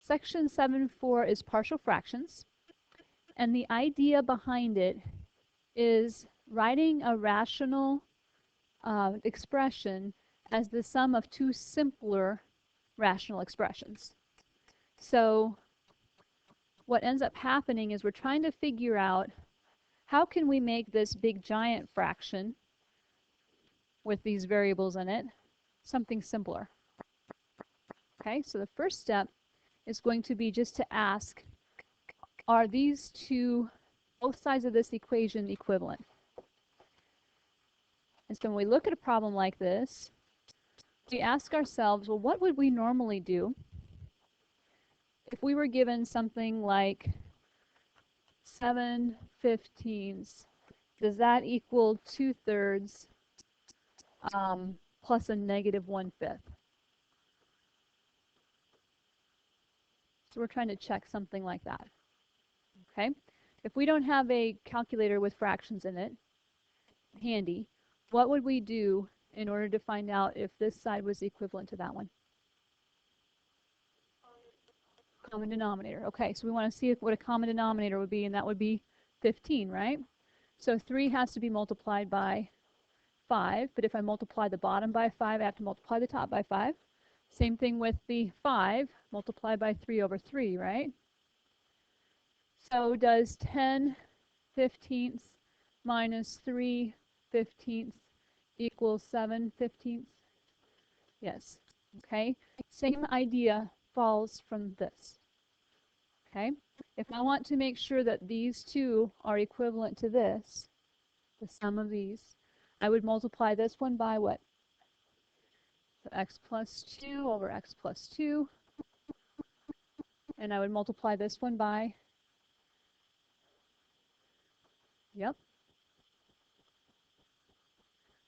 Section 7.4 is partial fractions, and the idea behind it is writing a rational expression as the sum of two simpler rational expressions. So what ends up happening is we're trying to figure out how can we make this big giant fraction with these variables in it something simpler. Okay, so the first step is going to be just to ask, are these two, both sides of this equation, equivalent? And so when we look at a problem like this, we ask ourselves, well, what would we normally do if we were given something like 7/15? Does that equal 2/3 plus a negative 1/5? So we're trying to check something like that. Okay? If we don't have a calculator with fractions in it handy, what would we do in order to find out if this side was equivalent to that one? Common denominator. Okay, so we want to see what a common denominator would be, and that would be 15, right? So 3 has to be multiplied by 5, but if I multiply the bottom by 5, I have to multiply the top by 5. Same thing with the 5, multiplied by 3/3, right? So does 10/15 minus 3/15 equal 7/15? Yes. Okay. Same idea falls from this. Okay. If I want to make sure that these two are equivalent to this, the sum of these, I would multiply this one by what? So x plus 2 over x plus 2. And I would multiply this one by, yep.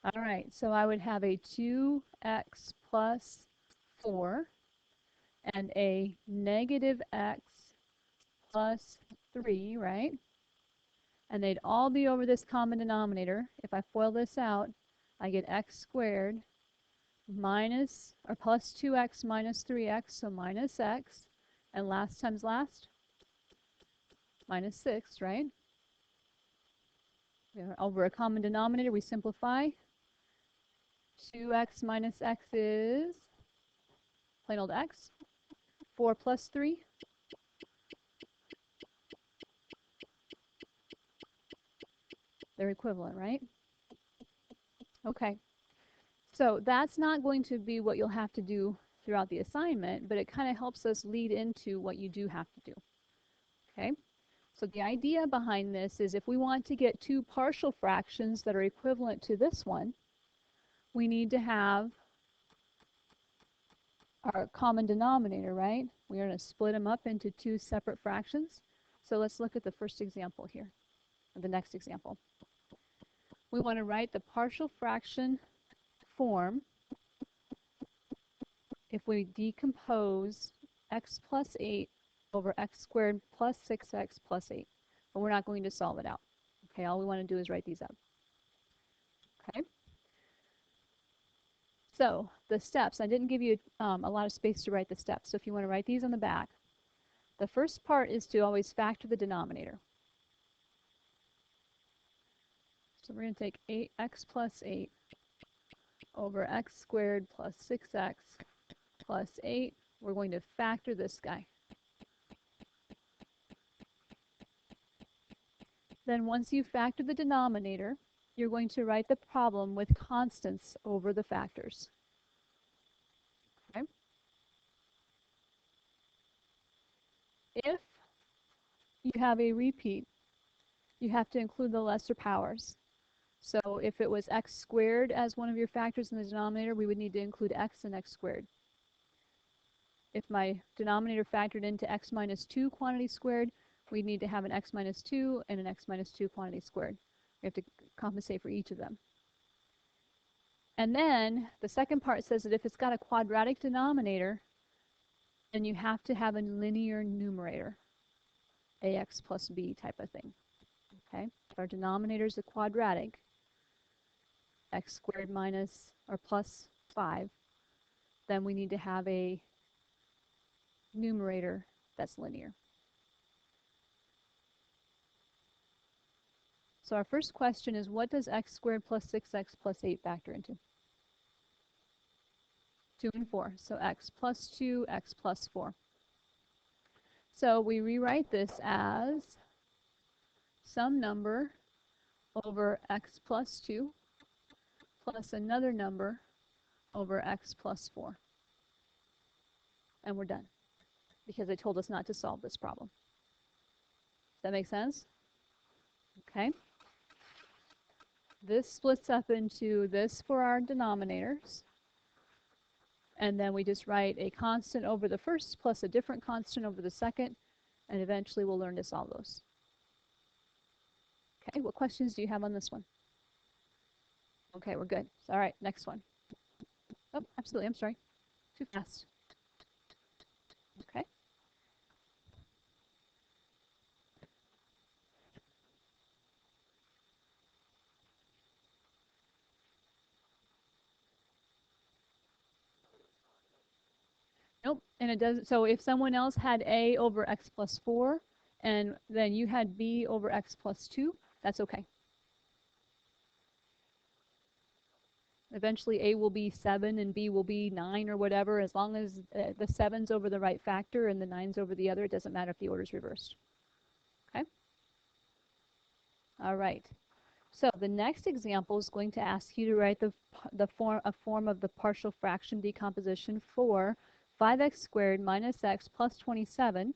All right, so I would have a 2x plus 4 and a negative x plus 3, right? And they'd all be over this common denominator. If I FOIL this out, I get x squared minus, or plus 2x minus 3x, so minus x. And last times last, minus 6, right? Over a common denominator, we simplify. 2x minus x is plain old x. 4 plus 3. They're equivalent, right? Okay. So that's not going to be what you'll have to do throughout the assignment, but it kind of helps us lead into what you do have to do. Okay? So the idea behind this is if we want to get two partial fractions that are equivalent to this one, we need to have our common denominator, right? We're going to split them up into two separate fractions. So let's look at the first example here, or the next example. We want to write the partial fraction form if we decompose x plus 8 over x squared plus 6x plus 8. But we're not going to solve it out. Okay, all we want to do is write these up. Okay? So the steps, I didn't give you a lot of space to write the steps. So if you want to write these on the back, the first part is to always factor the denominator. So we're going to take 8x plus 8 over x squared plus 6x plus 8. We're going to factor this guy. Then once you factor the denominator, you're going to write the problem with constants over the factors. Okay? If you have a repeat, you have to include the lesser powers. So if it was x squared as one of your factors in the denominator, we would need to include x and x squared. If my denominator factored into x minus 2 quantity squared, we need to have an x minus 2 and an x minus 2 quantity squared. We have to compensate for each of them. And then the second part says that if it's got a quadratic denominator, then you have to have a linear numerator, ax plus b type of thing. Okay? If our denominator is a quadratic, x squared minus or plus 5, then we need to have a numerator that's linear. So our first question is, what does x squared plus 6x plus 8 factor into? 2 and 4. So x plus 2, x plus 4. So we rewrite this as some number over x plus 2 plus another number over x plus 4. And we're done, because they told us not to solve this problem. Does that make sense? Okay. This splits up into this for our denominators. And then we just write a constant over the first plus a different constant over the second. And eventually we'll learn to solve those. Okay, what questions do you have on this one? Okay, we're good. All right, next one. Oh, absolutely, I'm sorry. Too fast. Okay. Nope, and it doesn't. So if someone else had a over x plus 4, and then you had b over x plus 2, that's okay. Eventually a will be 7 and b will be 9 or whatever. As long as the 7's over the right factor and the 9's over the other, it doesn't matter if the order's reversed. Okay? All right. So the next example is going to ask you to write a form of the partial fraction decomposition for 5x squared minus x plus 27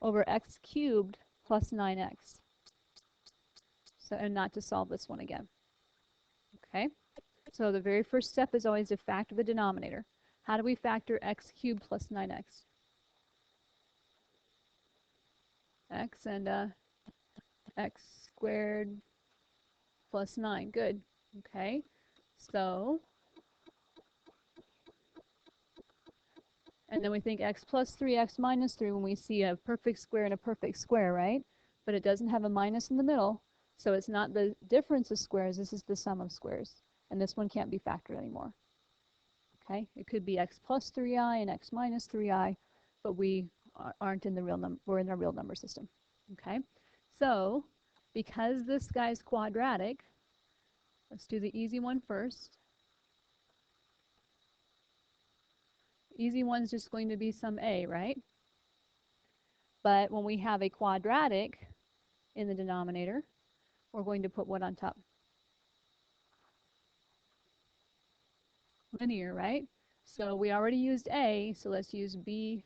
over x cubed plus 9x. So, and not to solve this one again. Okay? So the very first step is always to factor the denominator. How do we factor x cubed plus 9x? X and x squared plus 9. Good. Okay. So, and then we think x plus 3, x minus 3 when we see a perfect square and a perfect square, right? But it doesn't have a minus in the middle, so it's not the difference of squares, this is the sum of squares. And this one can't be factored anymore. Okay? It could be x plus 3i and x minus 3i, but we aren't in the real number, we're in a real number system. Okay? So, because this guy's quadratic, let's do the easy one first. Easy one's just going to be some a, right? But when we have a quadratic in the denominator, we're going to put what on top? Linear, right? So we already used a, so let's use bx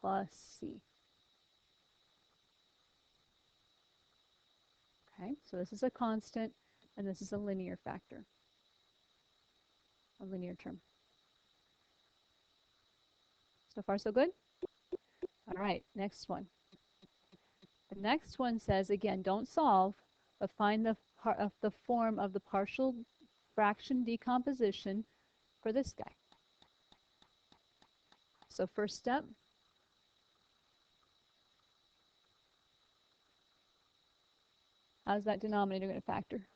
plus c. Okay, so this is a constant, and this is a linear factor, a linear term. So far, so good? All right, next one. The next one says, again, don't solve, but find the form of the partial fraction decomposition for this guy. So first step, how's that denominator going to factor?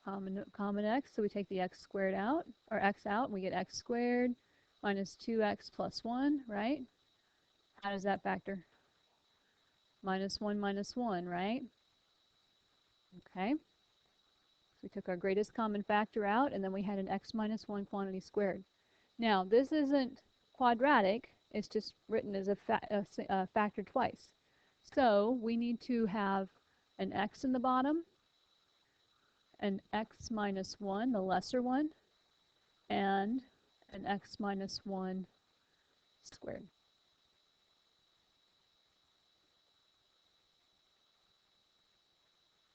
Common x, so we take the x squared out, or x out, and we get x squared minus 2x plus 1, right? How does that factor? Minus 1, right? Okay. So we took our greatest common factor out, and then we had an x minus 1 quantity squared. Now, this isn't quadratic, it's just written as a factor twice. So we need to have an x in the bottom, an x minus 1, the lesser one, and an x minus 1 squared.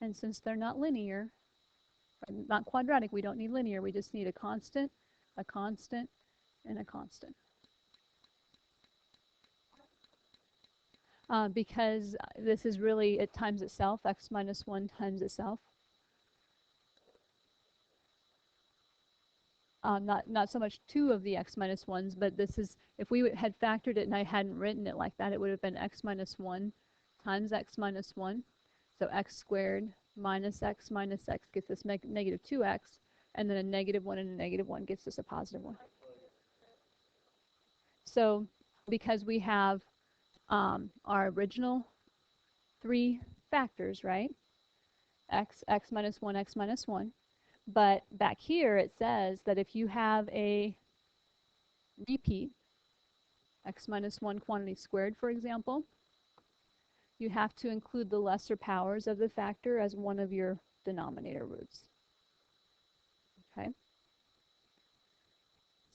And since they're not linear, not quadratic, we don't need linear, we just need a constant, and a constant. Because this is really, it times itself, x minus 1 times itself. Not so much 2 of the x minus 1s, but this is, if we had factored it and I hadn't written it like that, it would have been x minus 1 times x minus 1. So x squared minus x gets us negative 2x, and then a negative 1 and a negative 1 gets us a positive 1. So because we have our original three factors, right? X, x minus 1, x minus 1. But back here it says that if you have a repeat, x minus 1 quantity squared, for example, you have to include the lesser powers of the factor as one of your denominator roots. Okay?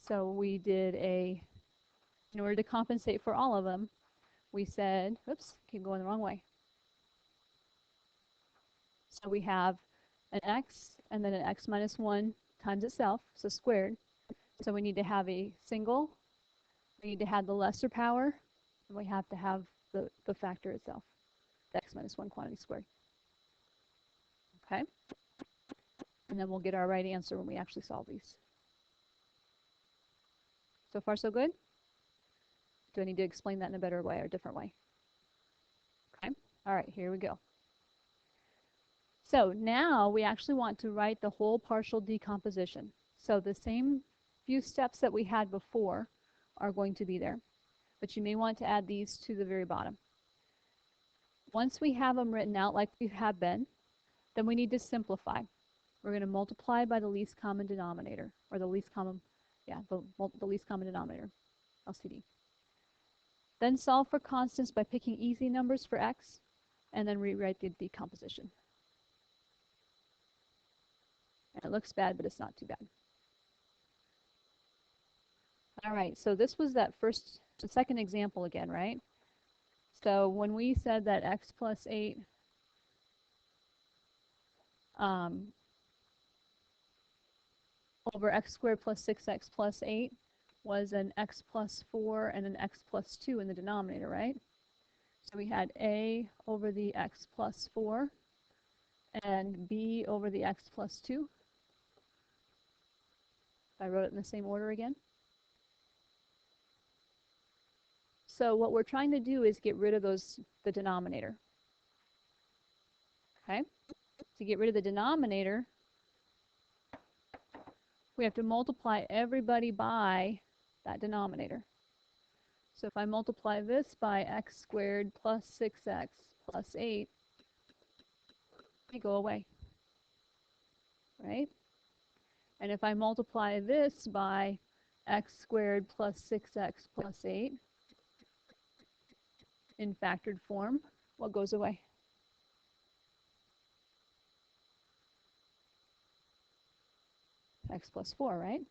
So we did in order to compensate for all of them, we said, oops, keep going the wrong way. So we have an x and then an x minus 1 times itself, so squared. So we need to have a single, we need to have the lesser power, and we have to have the factor itself, the x minus 1 quantity squared. Okay? And then we'll get our right answer when we actually solve these. So far, so good? Do I need to explain that in a better way or a different way? Okay? All right, here we go. So now we actually want to write the whole partial decomposition. So the same few steps that we had before are going to be there, but you may want to add these to the very bottom. Once we have them written out like we have been, then we need to simplify. We're going to multiply by the least common denominator, or the least common, the least common denominator, LCD. Then solve for constants by picking easy numbers for x, and then rewrite the decomposition. And it looks bad, but it's not too bad. All right, so this was the second example again, right? So when we said that x plus 8 over x squared plus 6x plus 8 was an x plus 4 and an x plus 2 in the denominator, right? So we had a over the x plus 4 and b over the x plus 2. I wrote it in the same order again. So what we're trying to do is get rid of the denominator. Okay? To get rid of the denominator, we have to multiply everybody by that denominator. So if I multiply this by x squared plus 6x plus 8, they go away, right? And if I multiply this by x squared plus 6x plus 8 in factored form, what goes away? X plus 4, right?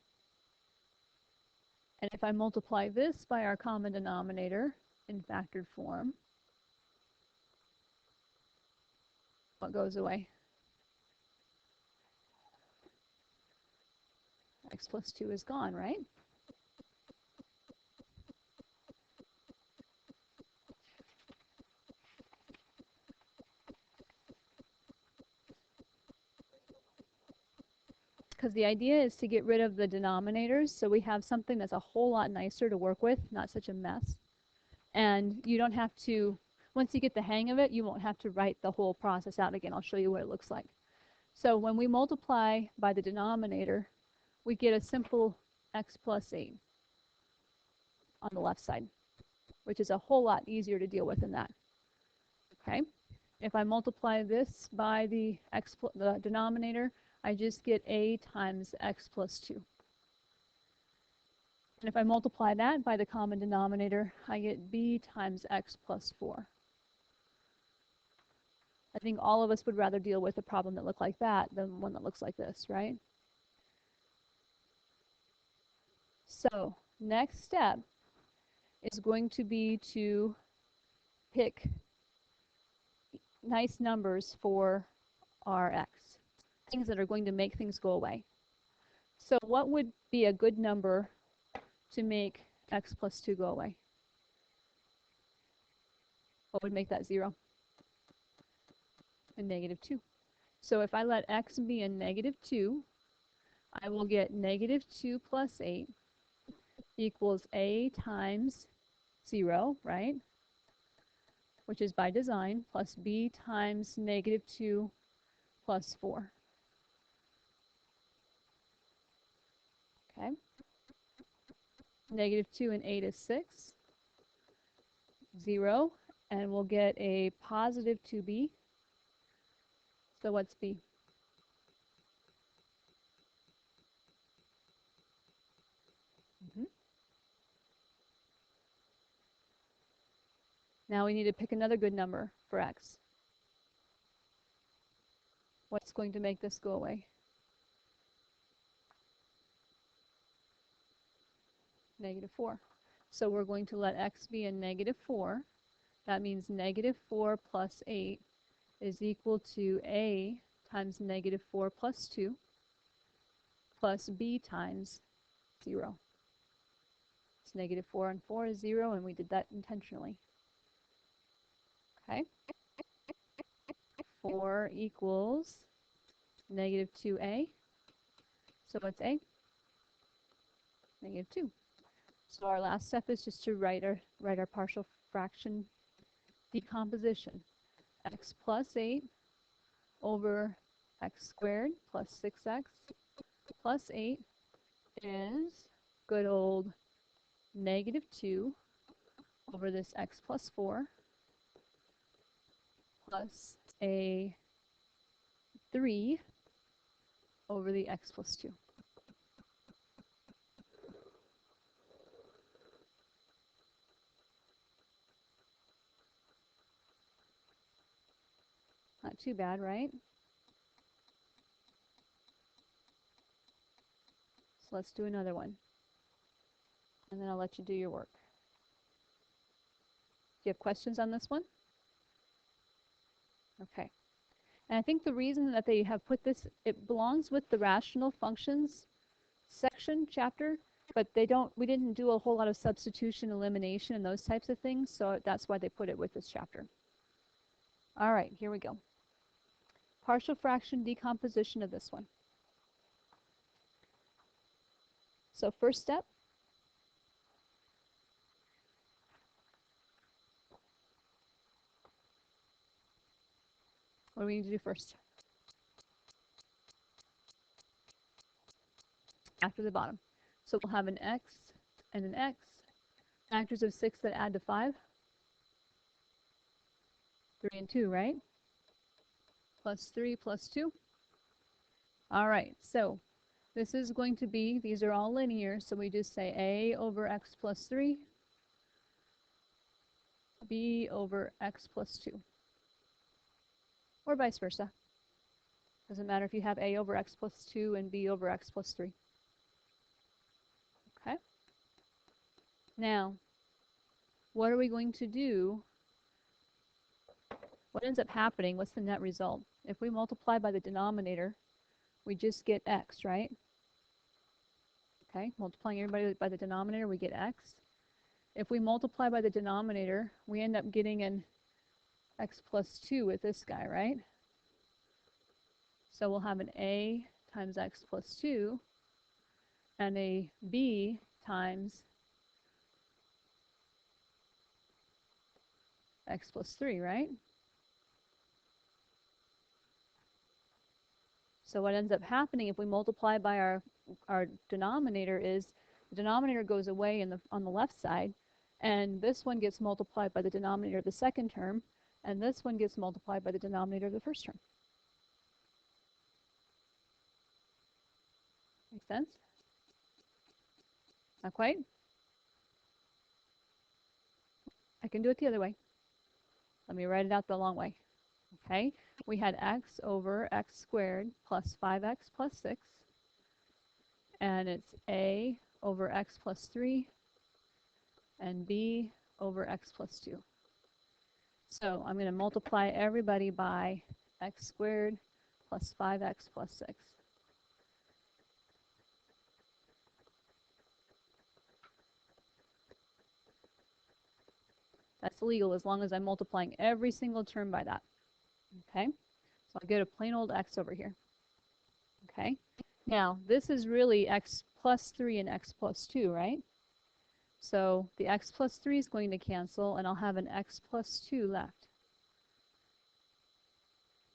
And if I multiply this by our common denominator in factored form, what goes away? X plus 2 is gone, right? Because the idea is to get rid of the denominators so we have something that's a whole lot nicer to work with, not such a mess. And you don't have to, once you get the hang of it, you won't have to write the whole process out again. I'll show you what it looks like. So when we multiply by the denominator, we get a simple x plus 8 on the left side, which is a whole lot easier to deal with than that. Okay? If I multiply this by the denominator, I just get a times x plus 2. And if I multiply that by the common denominator, I get b times x plus 4. I think all of us would rather deal with a problem that looked like that than one that looks like this, right? So next step is going to be to pick nice numbers for our x, things that are going to make things go away. So what would be a good number to make x plus 2 go away? What would make that 0? A negative 2. So if I let x be a negative 2, I will get negative 2 plus 8 equals a times 0, right? Which is by design, plus b times negative 2 plus 4. Okay? Negative 2 and 8 is 6. 0, and we'll get a positive 2b. So what's b? Now we need to pick another good number for x. What's going to make this go away? -4. So we're going to let x be a -4. That means -4 plus 8 is equal to a times -4 plus 2 plus b times 0. It's -4 and 4 is 0, and we did that intentionally. Okay? 4 equals -2a. So what's a? -2. So our last step is just to write our partial fraction decomposition. X plus 8 over x squared plus 6x plus 8 is good old -2 over this x plus 4 plus a 3 over the x plus 2. Not too bad, right? So let's do another one. And then I'll let you do your work. Do you have questions on this one? Okay. And I think the reason that they have put this, it belongs with the rational functions section chapter, but we didn't do a whole lot of substitution, elimination, and those types of things, so that's why they put it with this chapter. All right, here we go. Partial fraction decomposition of this one. So first step, what do we need to do first? After the bottom. So we'll have an x and an x, factors of 6 that add to 5. 3 and 2, right? Plus 3 plus 2. All right, so this is going to be, these are all linear, so we just say a over x plus 3, b over x plus 2. Or vice versa. Doesn't matter if you have a over x plus 2 and b over x plus 3. Okay? Now, what are we going to do? What ends up happening? What's the net result? If we multiply by the denominator, we just get x, right? Okay, multiplying everybody by the denominator, we get x. If we multiply by the denominator, we end up getting an x plus 2 with this guy, right? So we'll have an a times x plus 2 and a b times x plus 3, right? So what ends up happening if we multiply by our denominator is the denominator goes away on the left side, and this one gets multiplied by the denominator of the second term, and this one gets multiplied by the denominator of the first term. Make sense? Not quite? I can do it the other way. Let me write it out the long way. Okay? We had x over x squared plus 5x plus 6. And it's a over x plus 3 and b over x plus 2. So I'm going to multiply everybody by x squared plus 5x plus 6. That's legal as long as I'm multiplying every single term by that. Okay? So I'll get a plain old x over here. Okay? Now, this is really x plus 3 and x plus 2, right? So the x plus 3 is going to cancel, and I'll have an x plus 2 left.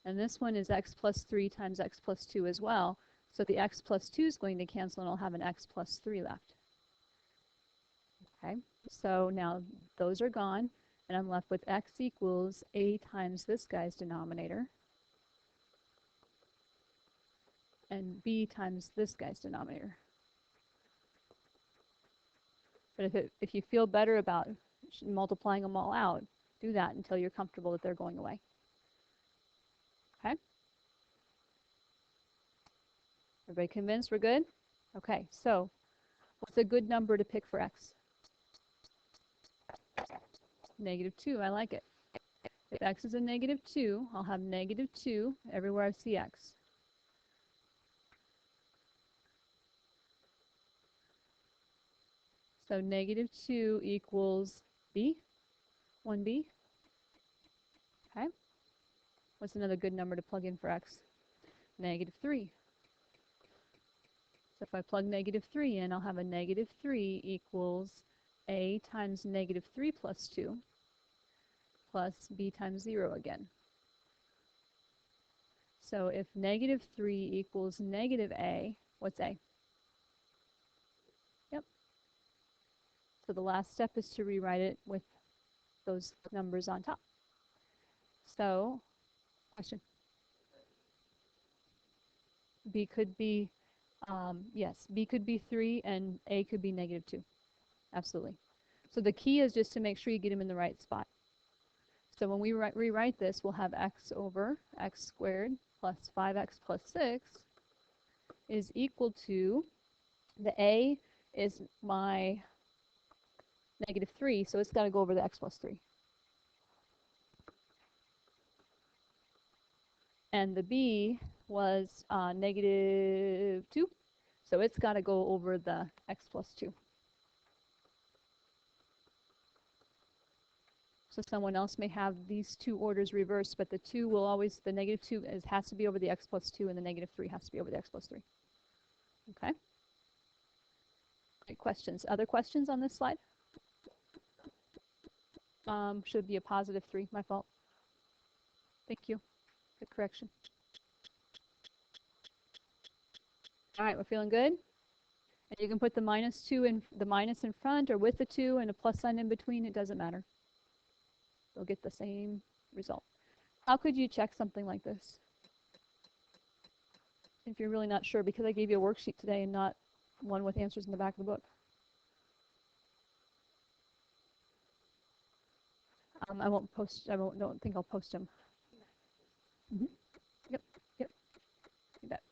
And this one is x plus 3 times x plus 2 as well. So the x plus 2 is going to cancel, and I'll have an x plus 3 left. Okay, so now those are gone. And I'm left with x equals a times this guy's denominator and b times this guy's denominator. But if you feel better about multiplying them all out, do that until you're comfortable that they're going away. Okay? Everybody convinced we're good? Okay, so what's a good number to pick for x? -2, I like it. If x is a -2, I'll have -2 everywhere I see x. So -2 equals b, 1b. Okay. What's another good number to plug in for x? -3. So if I plug -3 in, I'll have a -3 equals a times -3 plus 2 plus b times 0 again. So if -3 equals -a, what's a? Yep. So the last step is to rewrite it with those numbers on top. So, question? B could be, yes, B could be 3 and A could be -2. Absolutely. So the key is just to make sure you get them in the right spot. So when we rewrite this, we'll have x over x squared plus 5x plus 6 is equal to, the A is my -3, so it's got to go over the x plus 3. And the B was -2, so it's got to go over the x plus 2. So someone else may have these two orders reversed, but the 2 will always, the -2 has to be over the x plus 2, and the -3 has to be over the x plus 3. Okay? Great questions. Other questions on this slide? Should be a +3, my fault. Thank you. Good correction. All right, we're feeling good? And you can put the -2 in, the minus in front or with the 2 and a plus sign in between, it doesn't matter. You'll get the same result. How could you check something like this? If you're really not sure, because I gave you a worksheet today and not one with answers in the back of the book. I don't think I'll post them. Mm-hmm. Yep, yep, you bet.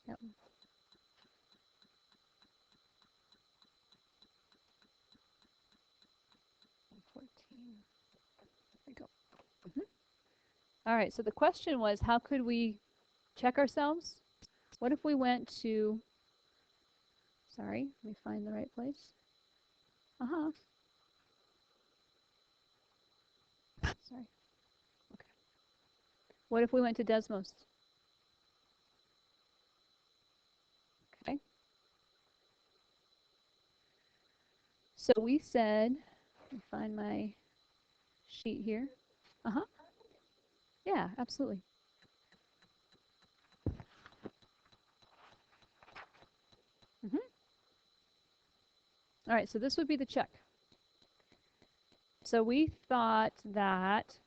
Yep. There we go. Mm-hmm. All right, so the question was, how could we check ourselves? What if we went to, sorry, let me find the right place. Uh-huh. Sorry. Okay. What if we went to Desmos? Okay. So we said, let me find my sheet here. Uh-huh. Yeah, absolutely. Mm-hmm. All right, so this would be the check. So we thought that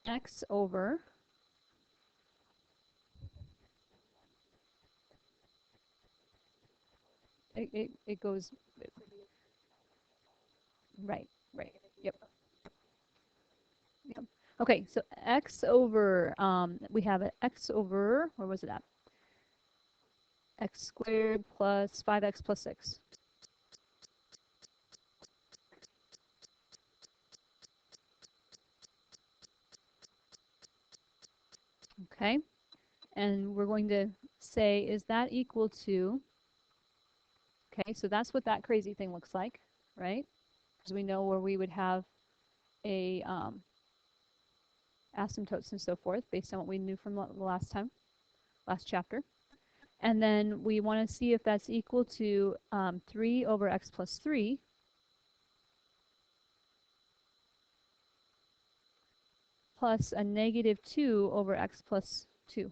x over it goes right, yep. Yep. Okay, so x over, we have an x over, where was it at? X squared plus 5x plus 6. Okay, and we're going to say, is that equal to, okay, so that's what that crazy thing looks like, right? Because we know where we would have a asymptotes and so forth based on what we knew from the last chapter. And then we want to see if that's equal to 3 over x plus 3 plus a -2 over x plus 2.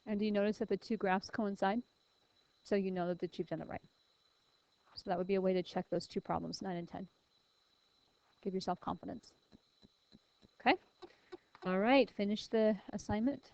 And do you notice that the two graphs coincide? So you know that you've done it right. So that would be a way to check those two problems, 9 and 10. Give yourself confidence. Okay? All right, finish the assignment.